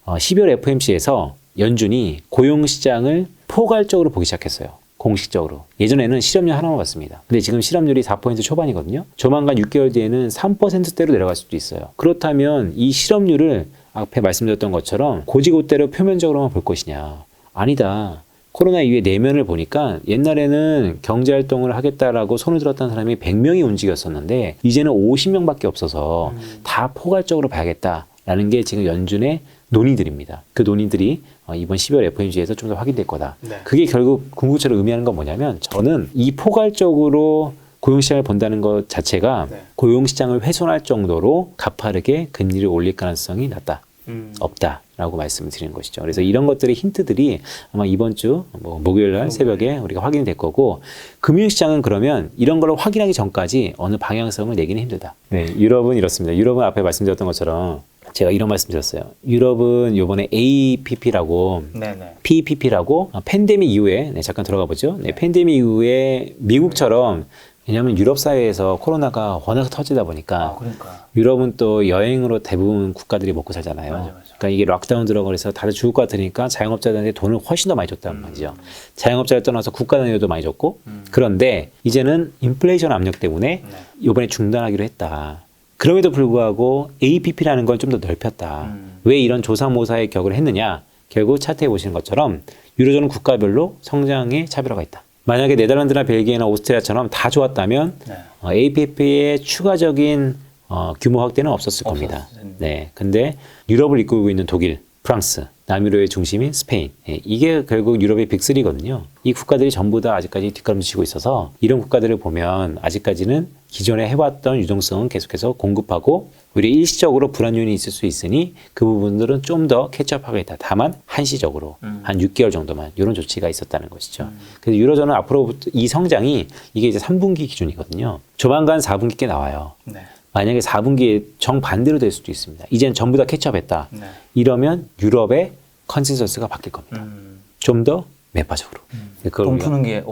12월 FOMC에서 연준이 고용시장을 포괄적으로 보기 시작했어요. 공식적으로. 예전에는 실업률 하나만 봤습니다. 근데 지금 실업률이 4% 초반이거든요. 조만간 6개월 뒤에는 3%대로 내려갈 수도 있어요. 그렇다면 이 실업률을 앞에 말씀드렸던 것처럼 고지고대로 표면적으로만 볼 것이냐. 아니다. 코로나 이후에 내면을 보니까 옛날에는 경제활동을 하겠다라고 손을 들었던 사람이 100명이 움직였었는데 이제는 50명밖에 없어서 다 포괄적으로 봐야겠다라는 게 지금 연준의 논의들입니다. 그 논의들이 이번 12월 FOMC에서 좀 더 확인될 거다. 네. 그게 결국 궁극적으로 의미하는 건 뭐냐면 저는 이 포괄적으로 고용시장을 본다는 것 자체가 네. 고용시장을 훼손할 정도로 가파르게 금리를 올릴 가능성이 낮다. 없다라고 말씀을 드리는 것이죠. 그래서 이런 것들의 힌트들이 아마 이번 주 목요일 날 새벽에 우리가 확인이 될 거고 금융시장은 그러면 이런 걸 확인하기 전까지 어느 방향성을 내기는 힘들다. 네, 유럽은 이렇습니다. 유럽은 앞에 말씀드렸던 것처럼 제가 이런 말씀 드렸어요. 유럽은 이번에 APP라고 네네. PPP라고 팬데믹 이후에 잠깐 들어가 보죠. 네, 팬데믹 이후에 미국처럼 왜냐하면 유럽 사회에서 코로나가 워낙 터지다 보니까 그러니까. 유럽은 또 여행으로 대부분 국가들이 먹고 살잖아요. 맞아. 그러니까 이게 락다운 들어가고 그래서 다들 죽을 것 같으니까 자영업자들한테 돈을 훨씬 더 많이 줬단 말이죠. 자영업자를 떠나서 국가 단위로도 많이 줬고 그런데 이제는 인플레이션 압력 때문에 이번에 중단하기로 했다. 그럼에도 불구하고 APP라는 걸 좀 더 넓혔다. 왜 이런 조사모사의 격을 했느냐? 결국 차트에 보시는 것처럼 유로존은 국가별로 성장의 차별화가 있다. 만약에 네덜란드나 벨기에나 오스트리아처럼 다 좋았다면 APP의 추가적인 규모 확대는 없었을 겁니다. 네, 근데 유럽을 이끌고 있는 독일, 프랑스, 남유럽의 중심인 스페인, 이게 결국 유럽의 빅3거든요. 이 국가들이 전부 다 아직까지 뒷걸음치고 있어서 이런 국가들을 보면 아직까지는 기존에 해왔던 유동성은 계속해서 공급하고 우리 일시적으로 불안 요인이 있을 수 있으니 그 부분들은 좀 더 캐치업하겠다. 다만 한시적으로 한 6개월 정도만 이런 조치가 있었다는 것이죠. 그래서 유로존은 앞으로부터 이 성장이 이게 이제 3분기 기준이거든요. 조만간 4분기께 나와요. 네. 만약에 4분기에 정반대로 될 수도 있습니다. 이제는 전부 다 캐치업했다. 네. 이러면 유럽의 컨센서스가 바뀔 겁니다. 좀 더 매파적으로. 그걸 돈 우리가 푸는 게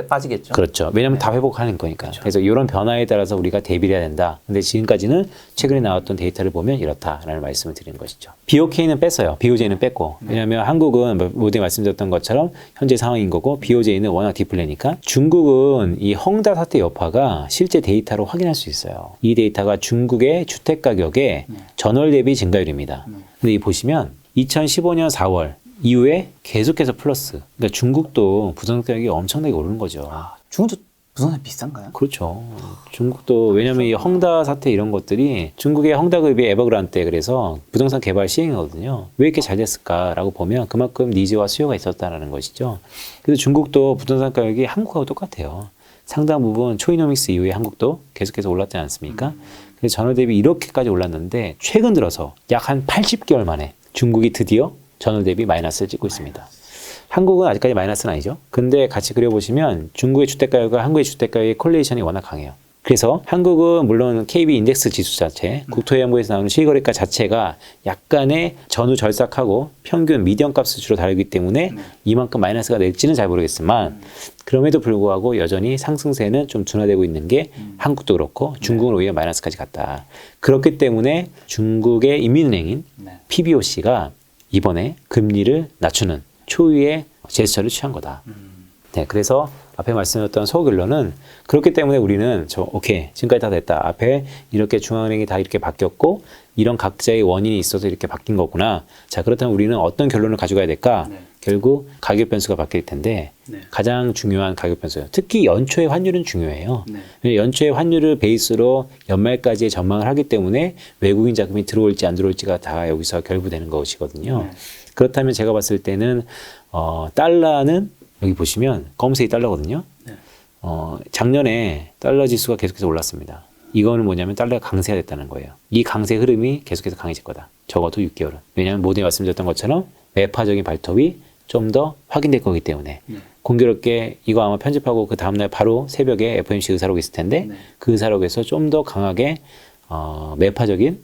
빠지겠죠. 그렇죠. 왜냐하면 다 회복하는 거니까. 그래서 이런 변화에 따라서 우리가 대비를 해야 된다. 근데 지금까지는 최근에 나왔던 데이터를 보면 이렇다라는 말씀을 드리는 것이죠. BOK는 뺐어요. BOJ는 뺐고. 왜냐하면 한국은 모두에 말씀드렸던 것처럼 현재 상황인 거고 BOJ는 워낙 디플레니까 중국은 이 헝다 사태 여파가 실제 데이터로 확인할 수 있어요. 이 데이터가 중국의 주택 가격의 전월 대비 증가율입니다. 근데 이 보시면 2015년 4월 이후에 계속해서 플러스. 그러니까 중국도 부동산 가격이 엄청나게 오르는 거죠. 중국도 부동산 비싼가요? 그렇죠. 중국도 왜냐하면 이 헝다 사태 이런 것들이 중국의 헝다급이 에버그란데 그래서 부동산 개발 시행이거든요. 왜 이렇게 잘 됐을까라고 보면 그만큼 니즈와 수요가 있었다는 것이죠. 그래서 중국도 부동산 가격이 한국하고 똑같아요. 상당 부분 초이노믹스 이후에 한국도 계속해서 올랐지 않습니까? 그래서 전월 대비 이렇게까지 올랐는데 최근 들어서 약 한 80개월 만에 중국이 드디어 전월 대비 마이너스를 찍고 있습니다. 한국은 아직까지 마이너스는 아니죠. 근데 같이 그려보시면 중국의 주택가격과 한국의 주택가격의 콜레이션이 워낙 강해요. 그래서 한국은 물론 KB 인덱스 지수 자체, 국토해양부에서 나오는 실거래가 자체가 약간의 전후 절삭하고 평균 미디언 값을 주로 다루기 때문에 이만큼 마이너스가 낼지는 잘 모르겠지만 그럼에도 불구하고 여전히 상승세는 좀 둔화되고 있는 게 한국도 그렇고 중국은 오히려 마이너스까지 갔다. 그렇기 때문에 중국의 인민은행인 PBOC가 이번에 금리를 낮추는 초유의 제스처를 취한 거다. 네, 그래서 앞에 말씀드렸던 소결론은 그렇기 때문에 우리는 오케이, 지금까지 다 됐다. 앞에 이렇게 중앙은행이 다 이렇게 바뀌었고 이런 각자의 원인이 있어서 이렇게 바뀐 거구나. 자, 그렇다면 우리는 어떤 결론을 가져가야 될까? 결국 가격 변수가 바뀔 텐데 가장 중요한 가격 변수예요. 특히 연초의 환율은 중요해요. 연초의 환율을 베이스로 연말까지의 전망을 하기 때문에 외국인 자금이 들어올지 안 들어올지가 다 여기서 결부되는 것이거든요. 그렇다면 제가 봤을 때는 달러는 여기 보시면 검은색이 달러거든요. 작년에 달러 지수가 계속해서 올랐습니다. 이거는 뭐냐면 달러가 강세가 됐다는 거예요. 이 강세 흐름이 계속해서 강해질 거다. 적어도 6개월은. 왜냐하면 모두에 말씀드렸던 것처럼 매파적인 발톱이 좀 더 확인될 거기 때문에 공교롭게 이거 아마 편집하고 그 다음날 바로 새벽에 FOMC 의사록이 있을 텐데 그 의사록에서 좀 더 강하게 매파적인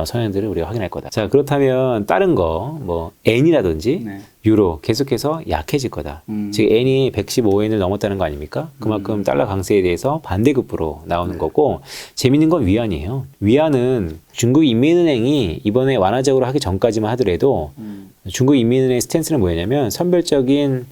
성향들을 우리가 확인할 거다. 자, 그렇다면 다른 거, 뭐 엔이라든지 유로 계속해서 약해질 거다. 즉 엔이 115엔을 넘었다는 거 아닙니까? 그만큼 달러 강세에 대해서 반대급부로 나오는 거고 재밌는 건 위안이에요. 위안은 중국 인민은행이 이번에 완화적으로 하기 전까지만 하더라도 중국 인민은행 스탠스는 뭐였냐면 선별적인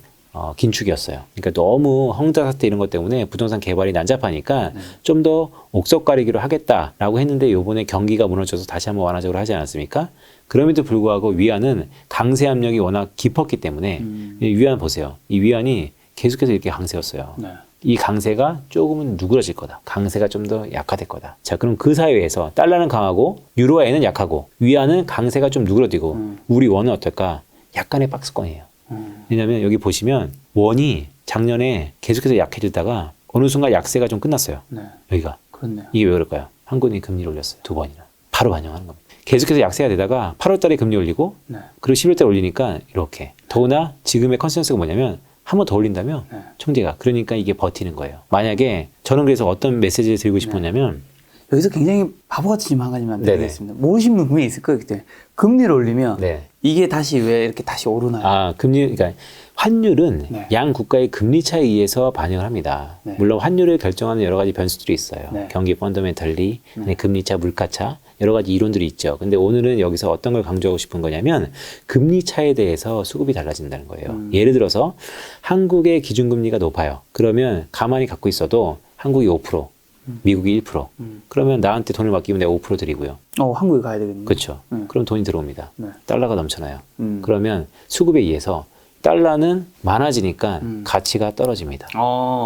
긴축이었어요. 그러니까 너무 헝다 사태 이런 것 때문에 부동산 개발이 난잡하니까 좀 더 옥석 가리기로 하겠다라고 했는데 요번에 경기가 무너져서 다시 한번 완화적으로 하지 않았습니까? 그럼에도 불구하고 위안은 강세 압력이 워낙 깊었기 때문에 위안 보세요. 이 위안이 계속해서 이렇게 강세였어요. 네. 이 강세가 조금은 누그러질 거다. 강세가 좀 더 약화될 거다. 자, 그럼 그 사이에서 달러는 강하고 유로와 엔은 약하고 위안은 강세가 좀 누그러지고 우리 원은 어떨까? 약간의 박스권이에요. 왜냐하면 여기 보시면 원이 작년에 계속해서 약해지다가 어느 순간 약세가 좀 끝났어요. 네. 여기가. 그렇네요. 이게 왜 그럴까요? 한국이 금리를 올렸어요. 2번이나. 바로 반영하는 겁니다. 계속해서 약세가 되다가 8월 달에 금리 올리고 네. 그리고 11월 달에 올리니까 이렇게. 더구나 지금의 컨센서스가 뭐냐면 한 번 더 올린다면 네. 총재가 그러니까 이게 버티는 거예요. 만약에 저는 그래서 어떤 메시지를 드리고 싶었냐면 여기서 굉장히 바보같이 한 가지만 네네. 드리겠습니다. 모르시는 분 분명히 있을 거예요. 그때 금리를 올리면 네. 이게 다시 왜 이렇게 다시 오르나요? 아, 금리, 그러니까 환율은 네. 양 국가의 금리 차에 의해서 반영을 합니다. 네. 물론 환율을 결정하는 여러 가지 변수들이 있어요. 네. 경기 펀더멘털리, 금리차, 물가차, 여러 가지 이론들이 있죠. 근데 오늘은 여기서 어떤 걸 강조하고 싶은 거냐면 금리 차에 대해서 수급이 달라진다는 거예요. 예를 들어서 한국의 기준금리가 높아요. 그러면 가만히 갖고 있어도 한국이 5%, 미국이 1%. 그러면 나한테 돈을 맡기면 내가 5% 드리고요. 한국에 가야 되겠네요. 그렇죠. 그럼 돈이 들어옵니다. 네. 달러가 넘쳐나요. 음. 그러면 수급에 의해서 달러는 많아지니까 가치가 떨어집니다.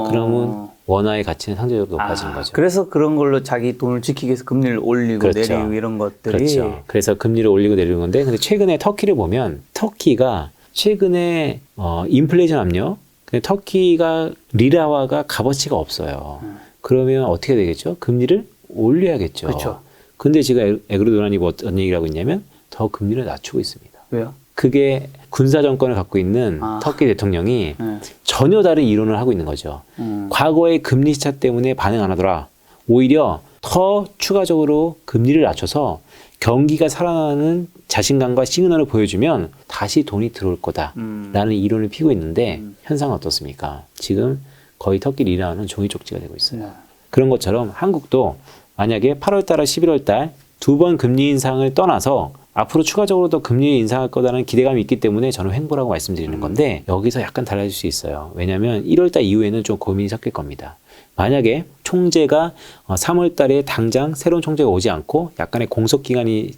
그러면 원화의 가치는 상대적으로 높아지는 거죠. 그래서 그런 걸로 자기 돈을 지키기 위해서 금리를 올리고 그렇죠. 내리고 이런 것들이 그렇죠. 그래서 금리를 올리고 내리는 건데, 근데 최근에 터키를 보면 터키가 최근에 인플레이션 압력, 근데 터키가 리라화가 값어치가 없어요. 그러면 어떻게 되겠죠? 금리를 올려야겠죠. 그렇죠. 근데 지금 에그르도란이 뭐 어떤 얘기를 하고 있냐면 더 금리를 낮추고 있습니다. 왜요? 그게 군사 정권을 갖고 있는 터키 대통령이 네. 전혀 다른 이론을 하고 있는 거죠. 과거의 금리 차 때문에 반응 안 하더라. 오히려 더 추가적으로 금리를 낮춰서 경기가 살아나는 자신감과 시그널을 보여주면 다시 돈이 들어올 거다라는 이론을 피고 있는데 현상은 어떻습니까? 지금 거의 터키 리라는 종이 쪽지가 되고 있어요. 네. 그런 것처럼 한국도 만약에 8월 달과 11월 달 두 번 금리 인상을 떠나서 앞으로 추가적으로 더 금리 인상할 거라는 기대감이 있기 때문에 저는 횡보라고 말씀드리는 건데 여기서 약간 달라질 수 있어요. 왜냐하면 1월 달 이후에는 좀 고민이 섞일 겁니다. 만약에 총재가 3월 달에 당장 새로운 총재가 오지 않고 약간의 공석 기간이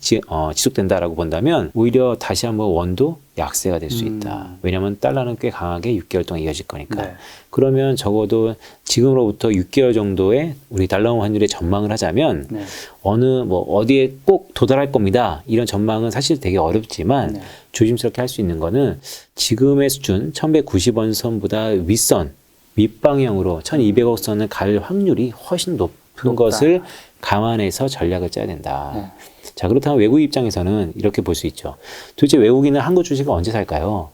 지속된다라고 본다면 오히려 다시 한번 원도 약세가 될 수 있다. 왜냐하면 달러는 꽤 강하게 6개월 동안 이어질 거니까. 네. 그러면 적어도 지금으로부터 6개월 정도의 우리 달러 환율의 전망을 하자면 네. 어디에 꼭 도달할 겁니다. 이런 전망은 사실 되게 어렵지만 네. 조심스럽게 할 수 있는 거는 지금의 수준 1190원 선보다 윗선 밑방향으로 1200억 선을 갈 확률이 훨씬 높은 것을 감안해서 전략을 짜야 된다. 네. 자, 그렇다면 외국 입장에서는 이렇게 볼 수 있죠. 도대체 외국인은 한국 주식을 언제 살까요?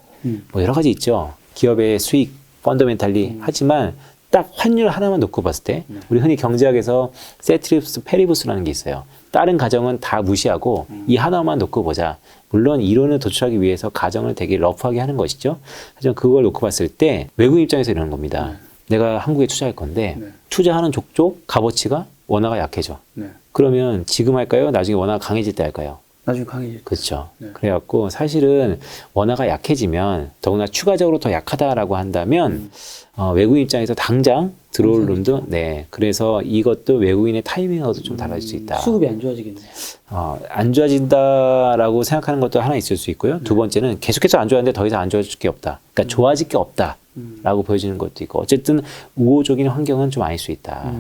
뭐 여러 가지 있죠. 기업의 수익, 펀더멘탈리. 하지만 딱 환율 하나만 놓고 봤을 때 우리 흔히 경제학에서 세트리부스 페리부스라는 게 있어요. 다른 가정은 다 무시하고 이 하나만 놓고 보자. 물론 이론을 도출하기 위해서 가정을 되게 러프하게 하는 것이죠. 하지만 그걸 놓고 봤을 때 외국 입장에서 이러는 겁니다. 내가 한국에 투자할 건데 투자하는 족족 값어치가 원화가 약해져. 네. 그러면 지금 할까요? 나중에 원화가 강해질 때 할까요? 나중에 강해질 그렇죠. 네. 그래갖고 사실은 원화가 약해지면 더구나 추가적으로 더 약하다라고 한다면 외국인 입장에서 당장 들어올 놈도 네. 그래서 이것도 외국인의 타이밍하고도 좀 달라질 수 있다. 수급이 안 좋아지겠네요. 안 좋아진다라고 생각하는 것도 하나 있을 수 있고요. 두 번째는 계속해서 안 좋아하는데 더 이상 안 좋아질 게 없다. 그러니까 좋아질 게 없다라고 보여지는 것도 있고 어쨌든 우호적인 환경은 좀 아닐 수 있다.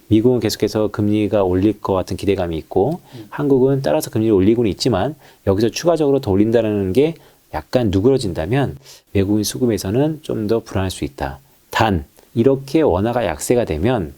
미국은 계속해서 금리가 올릴 것 같은 기대감이 있고 한국은 따라서 금리를 올리고는 있지만 여기서 추가적으로 더 올린다는 게 약간 누그러진다면 외국인 수급에서는 좀 더 불안할 수 있다. 단 이렇게 원화가 약세가 되면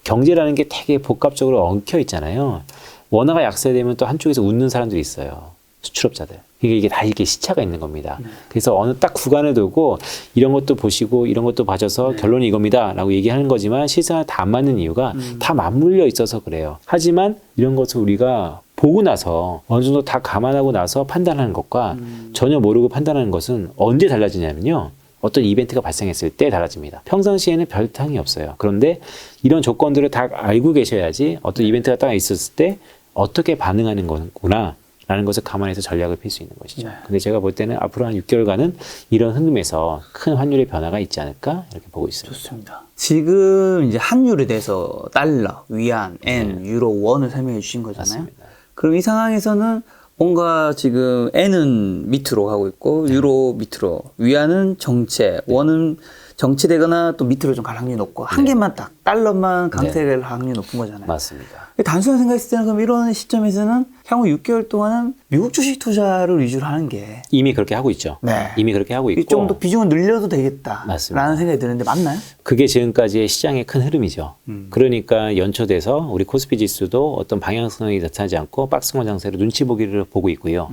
경제라는 게 되게 복합적으로 엉켜 있잖아요. 원화가 약세되면 또 한쪽에서 웃는 사람들이 있어요. 수출업자들. 이게 다 이렇게 시차가 있는 겁니다. 그래서 어느 딱 구간을 두고 이런 것도 보시고 이런 것도 봐줘서 결론이 이겁니다 라고 얘기하는 거지만 실상은 다 안 맞는 이유가 다 맞물려 있어서 그래요. 하지만 이런 것을 우리가 보고 나서 어느 정도 다 감안하고 나서 판단하는 것과 전혀 모르고 판단하는 것은 언제 달라지냐면요. 어떤 이벤트가 발생했을 때 달라집니다. 평상시에는 별 당이 없어요. 그런데 이런 조건들을 다 알고 계셔야지 어떤 이벤트가 딱 있었을 때 어떻게 반응하는 거구나. 라는 것을 감안해서 전략을 펼 수 있는 것이죠. 네. 근데 제가 볼 때는 앞으로 한 6개월간은 이런 흐름에서 큰 환율의 변화가 있지 않을까 이렇게 보고 있습니다. 좋습니다. 지금 이제 환율에 대해서 달러, 위안, 엔, 유로, 원을 설명해 주신 거잖아요. 맞습니다. 그럼 이 상황에서는 뭔가 지금 엔은 밑으로 가고 있고 유로 밑으로, 위안은 정체, 원은 정체되거나 또 밑으로 좀 갈 확률이 높고 한 개만 딱 달러만 강세될 확률이 높은 거잖아요. 맞습니다. 단순한 생각했을 때는 그럼 이런 시점에서는 향후 6개월 동안은 미국 주식 투자를 위주로 하는 게 이미 그렇게 하고 있죠. 네. 이미 그렇게 하고 있고 좀 더 비중을 늘려도 되겠다라는 맞습니다. 생각이 드는데 맞나요? 그게 지금까지의 시장의 큰 흐름이죠. 그러니까 연초돼서 우리 코스피 지수도 어떤 방향성이 나타나지 않고 박스권 장세로 눈치 보기를 보고 있고요.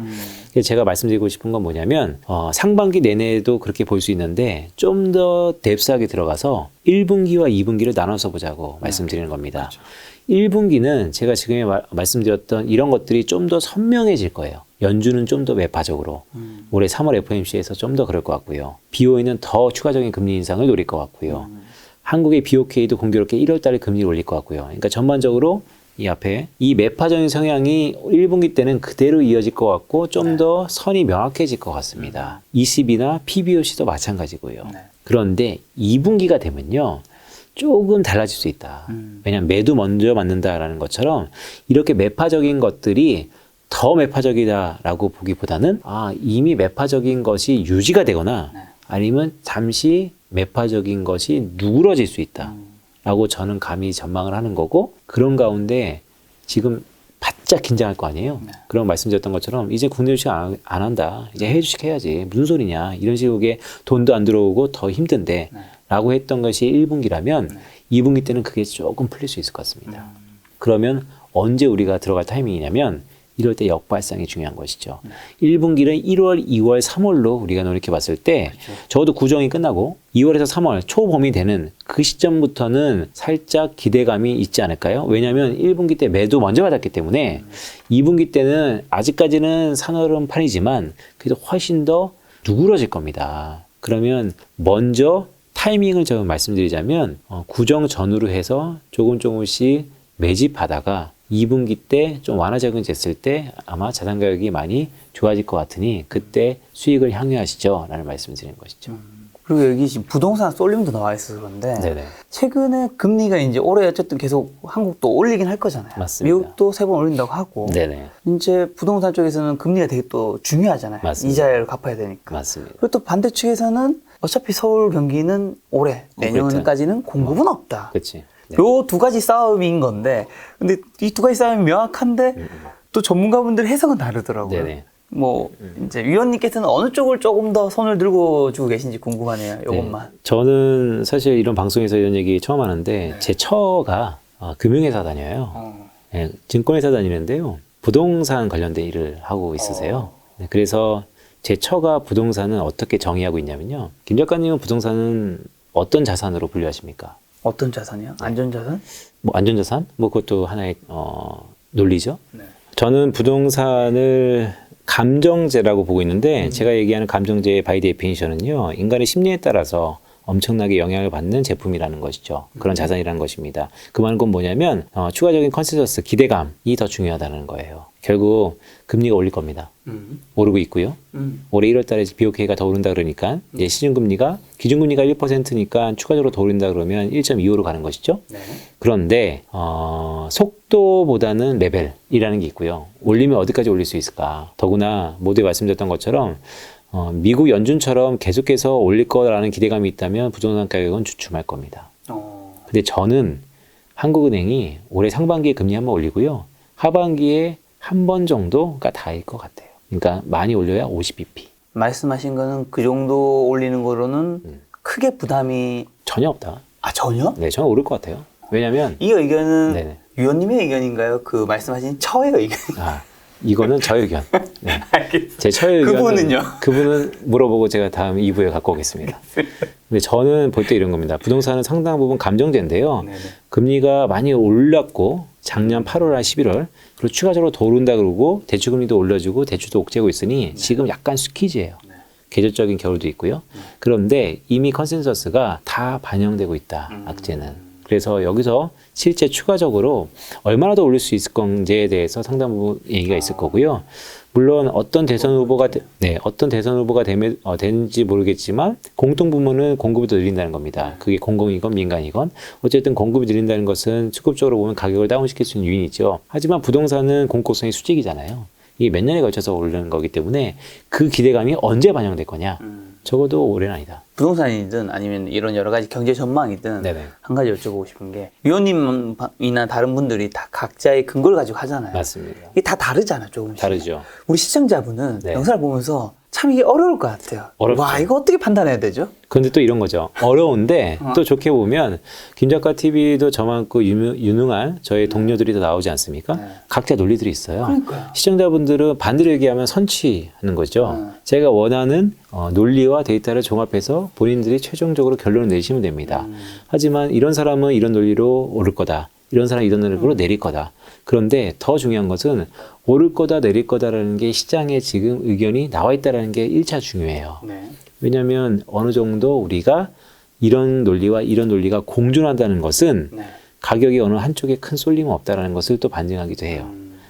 그래서 제가 말씀드리고 싶은 건 뭐냐면 상반기 내내도 그렇게 볼 수 있는데 좀 더 뎁스하게 들어가서 1분기와 2분기를 나눠서 보자고 말씀드리는 겁니다. 그렇죠. 1분기는 제가 지금 말씀드렸던 이런 것들이 좀 더 선명해질 거예요. 연준은 좀 더 매파적으로 올해 3월 FOMC에서 좀 더 그럴 것 같고요. BOE는 더 추가적인 금리 인상을 노릴 것 같고요. 한국의 BOK도 공교롭게 1월 달에 금리를 올릴 것 같고요. 그러니까 전반적으로 이 앞에 이 매파적인 성향이 1분기 때는 그대로 이어질 것 같고 좀 더 선이 명확해질 것 같습니다. ECB나 PBOC도 마찬가지고요. 네. 그런데 2분기가 되면요. 조금 달라질 수 있다. 왜냐하면 매도 먼저 맞는다라는 것처럼 이렇게 매파적인 것들이 더 매파적이다라고 보기보다는 이미 매파적인 것이 유지가 되거나 아니면 잠시 매파적인 것이 누그러질 수 있다라고 저는 감히 전망을 하는 거고 그런 가운데 지금 바짝 긴장할 거 아니에요. 그런 말씀드렸던 것처럼 이제 국내 주식 안 한다. 이제 해외 주식 해야지. 무슨 소리냐. 이런 식의 돈도 안 들어오고 더 힘든데 라고 했던 것이 1분기라면 2분기 때는 그게 조금 풀릴 수 있을 것 같습니다. 그러면 언제 우리가 들어갈 타이밍이냐면 이럴 때 역발상이 중요한 것이죠. 1분기는 1월, 2월, 3월로 우리가 노력해 봤을 때 적어도 구정이 끝나고 2월에서 3월 초봄이 되는 그 시점부터는 살짝 기대감이 있지 않을까요? 왜냐하면 1분기 때 매도 먼저 받았기 때문에 2분기 때는 아직까지는 산얼음판이지만 그래도 훨씬 더 누그러질 겁니다. 그러면 먼저 타이밍을 좀 말씀드리자면 구정 전후로 해서 조금씩 매집하다가 2분기 때 좀 완화 적용이 됐을 때 아마 자산 가격이 많이 좋아질 것 같으니 그때 수익을 향유하시죠 라는 말씀을 드리는 것이죠. 그리고 여기 지금 부동산 쏠림도 나와 있어서 그런데 네네. 최근에 금리가 이제 올해 어쨌든 계속 한국도 올리긴 할 거잖아요. 맞습니다. 미국도 3번 올린다고 하고 네네. 이제 부동산 쪽에서는 금리가 되게 또 중요하잖아요. 맞습니다. 이자를 갚아야 되니까. 맞습니다. 그리고 또 반대측에서는 어차피 서울 경기는 올해 내년까지는 공급은 없다. 그렇지. 네. 요 두 가지 싸움인 건데 근데 이 두 가지 싸움이 명확한데 또 전문가분들 해석은 다르더라고요. 네네. 뭐 이제 위원님께서는 어느 쪽을 조금 더 손을 들고 주고 계신지 궁금하네요. 요것만. 네. 저는 사실 이런 방송에서 이런 얘기 처음 하는데 제 처가 금융회사 다녀요. 네, 증권회사 다니는데요. 부동산 관련된 일을 하고 있으세요. 네, 그래서 제 처가 부동산은 어떻게 정의하고 있냐면요. 김 작가님은 부동산은 어떤 자산으로 분류하십니까? 어떤 자산이요? 안전자산? 뭐 안전자산? 뭐 그것도 하나의 논리죠. 네. 저는 부동산을 감정제라고 보고 있는데 제가 얘기하는 감정제의 바이 데피니션은요. 인간의 심리에 따라서 엄청나게 영향을 받는 제품이라는 것이죠. 그런 자산이라는 것입니다. 그 말은 건 뭐냐면 추가적인 컨센서스, 기대감이 더 중요하다는 거예요. 결국 금리가 올릴 겁니다. 오르고 있고요. 올해 1월 달에 BOK가 더 오른다 그러니까 이제 시중금리가 기준금리가 1%니까 추가적으로 더 오른다 그러면 1.25로 가는 것이죠. 네. 그런데 속도보다는 레벨이라는 게 있고요. 올리면 어디까지 올릴 수 있을까? 더구나 모두에 말씀드렸던 것처럼 미국 연준처럼 계속해서 올릴 거라는 기대감이 있다면 부동산 가격은 주춤할 겁니다. 근데 저는 한국은행이 올해 상반기에 금리 한번 올리고요. 하반기에 한 번 정도가 다일 것 같아요. 그러니까 많이 올려야 50bp. 말씀하신 거는 그 정도 올리는 거로는 크게 부담이 전혀 없다. 전혀? 네, 저는 오를 것 같아요. 왜냐면 이 의견은 네네. 위원님의 의견인가요? 그 말씀하신 처의 의견? 이거는 저의 의견. 네. 알겠습니다. 제 처의 의견은 그분은요? 그분은 물어보고 제가 다음 2부에 갖고 오겠습니다. 근데 저는 볼 때 이런 겁니다. 부동산은 상당 부분 감정제인데요. 네네. 금리가 많이 올랐고 작년 8월, 11월 그리고 추가적으로 더 오른다 그러고 대출금리도 올려주고 대출도 옥죄고 있으니 지금 약간 스퀴즈예요. 계절적인 겨울도 있고요. 그런데 이미 컨센서스가 다 반영되고 있다. 악재는. 그래서 여기서 실제 추가적으로 얼마나 더 올릴 수 있을 건지에 대해서 상당 부분 얘기가 있을 거고요. 물론 어떤 대선 후보가 되는지 모르겠지만 공통 부문은 공급이 더 늘린다는 겁니다. 그게 공공이건 민간이건 어쨌든 공급이 늘린다는 것은 축급적으로 보면 가격을 다운시킬 수 있는 요인이죠. 하지만 부동산은 공급성이 수직이잖아요. 이게 몇 년에 걸쳐서 오르는 거기 때문에 그 기대감이 언제 반영될 거냐? 적어도 올해는 아니다. 부동산이든 아니면 이런 여러 가지 경제 전망이든 네네. 한 가지 여쭤보고 싶은 게 위원님이나 다른 분들이 다 각자의 근거를 가지고 하잖아요. 맞습니다. 이게 다 다르잖아, 조금씩. 다르죠. 우리 시청자분은 네. 영상을 보면서 참 이게 어려울 것 같아요. 어렵죠. 와, 이거 어떻게 판단해야 되죠? 근데 또 이런 거죠. 어려운데 또 좋게 보면 김작가 TV도 저만큼 유능한 저의 동료들이 더 나오지 않습니까? 네. 각자 논리들이 있어요. 그러니까요. 시청자분들은 반대로 얘기하면 선취하는 거죠. 제가 원하는 논리와 데이터를 종합해서 본인들이 최종적으로 결론을 내시면 됩니다. 하지만 이런 사람은 이런 논리로 오를 거다. 이런 사람은 이런 논리로 내릴 거다. 그런데 더 중요한 것은 오를 거다 내릴 거다라는 게 시장에 지금 의견이 나와 있다는 게 1차 중요해요. 네. 왜냐하면 어느 정도 우리가 이런 논리와 이런 논리가 공존한다는 것은 네. 가격이 어느 한쪽에 큰 쏠림은 없다는 것을 또 반증하기도 해요.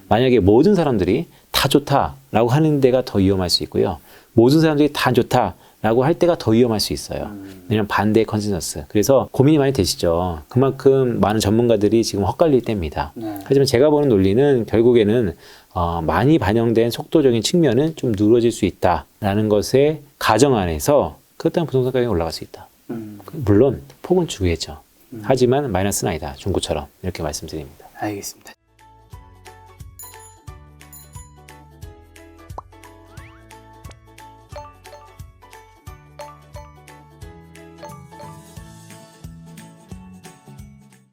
만약에 모든 사람들이 다 좋다라고 하는 데가 더 위험할 수 있고요. 모든 사람들이 다 좋다라고 할 때가 더 위험할 수 있어요. 왜냐하면 반대의 컨센서스. 그래서 고민이 많이 되시죠. 그만큼 많은 전문가들이 지금 헛갈릴 때입니다. 네. 하지만 제가 보는 논리는 결국에는 많이 반영된 속도적인 측면은 좀 누러질 수 있다라는 것의 가정 안에서 그것 때문에 부동산 가격이 올라갈 수 있다. 물론 폭은 주겠죠. 하지만 마이너스는 아니다. 중고처럼 이렇게 말씀드립니다. 알겠습니다.